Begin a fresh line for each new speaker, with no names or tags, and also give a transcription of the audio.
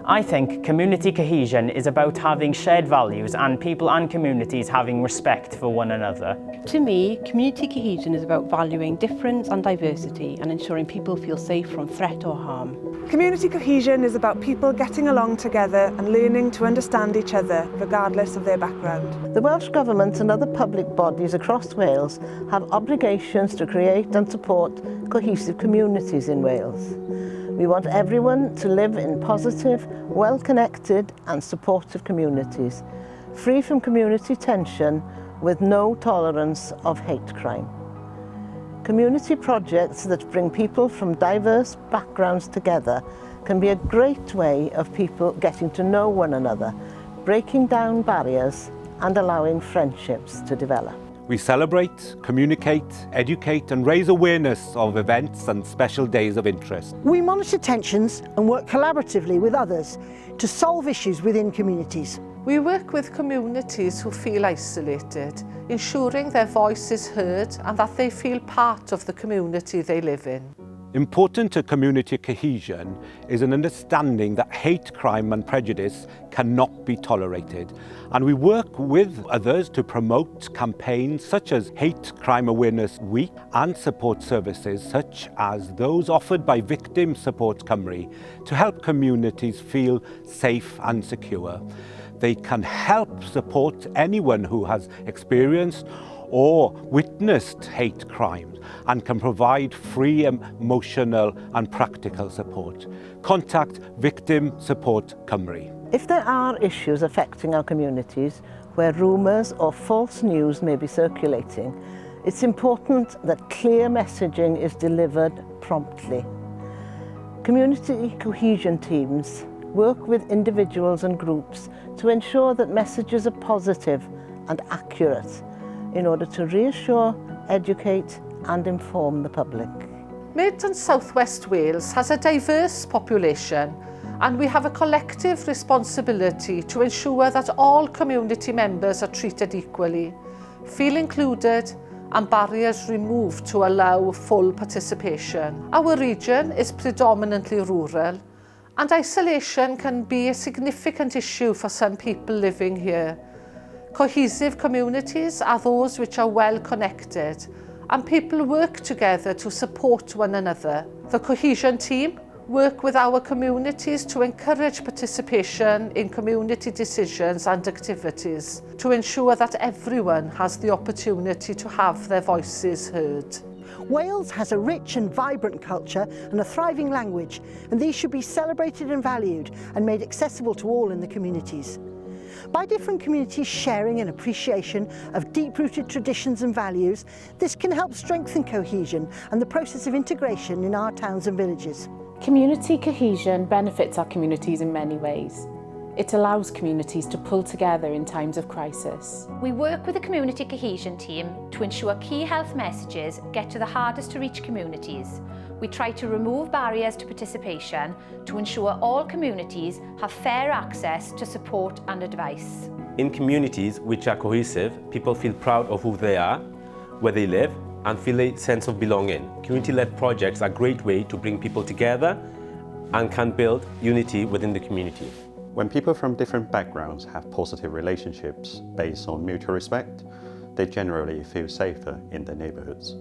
I think community cohesion is about having shared values and people and communities having respect for one another.
To me, community cohesion is about valuing difference and diversity and ensuring people feel safe from threat or harm.
Community cohesion is about people getting along together and learning to understand each other regardless of their background.
The Welsh Government and other public bodies across Wales have obligations to create and support cohesive communities in Wales. We want everyone to live in positive, well-connected and supportive communities, free from community tension with no tolerance of hate crime. Community projects that bring people from diverse backgrounds together can be a great way of people getting to know one another, breaking down barriers and allowing friendships to develop.
We celebrate, communicate, educate and raise awareness of events and special days of interest.
We monitor tensions and work collaboratively with others to solve issues within communities.
We work with communities who feel isolated, ensuring their voice is heard and that they feel part of the community they live in.
Important to community cohesion is an understanding that hate crime and prejudice cannot be tolerated, and we work with others to promote campaigns such as Hate Crime Awareness Week and support services such as those offered by Victim Support Cymru to help communities feel safe and secure. They can help support anyone who has experienced or witnessed hate crimes and can provide free emotional and practical support. Contact Victim Support Cymru.
If there are issues affecting our communities where rumours or false news may be circulating, it's important that clear messaging is delivered promptly. Community cohesion teams work with individuals and groups to ensure that messages are positive and accurate in order to reassure, educate and inform the public.
Mid and South West Wales has a diverse population and we have a collective responsibility to ensure that all community members are treated equally, feel included and barriers removed to allow full participation. Our region is predominantly rural and isolation can be a significant issue for some people living here. Cohesive communities are those which are well connected and people work together to support one another. The Cohesion team work with our communities to encourage participation in community decisions and activities to ensure that everyone has the opportunity to have their voices heard.
Wales has a rich and vibrant culture and a thriving language, and these should be celebrated and valued and made accessible to all in the communities. By different communities sharing an appreciation of deep-rooted traditions and values, this can help strengthen cohesion and the process of integration in our towns and villages.
Community cohesion benefits our communities in many ways. It allows communities to pull together in times of crisis.
We work with the Community Cohesion team to ensure key health messages get to the hardest to reach communities. We try to remove barriers to participation to ensure all communities have fair access to support and advice.
In communities which are cohesive, people feel proud of who they are, where they live, and feel a sense of belonging. Community-led projects are a great way to bring people together and can build unity within the community.
When people from different backgrounds have positive relationships based on mutual respect, they generally feel safer in their neighbourhoods.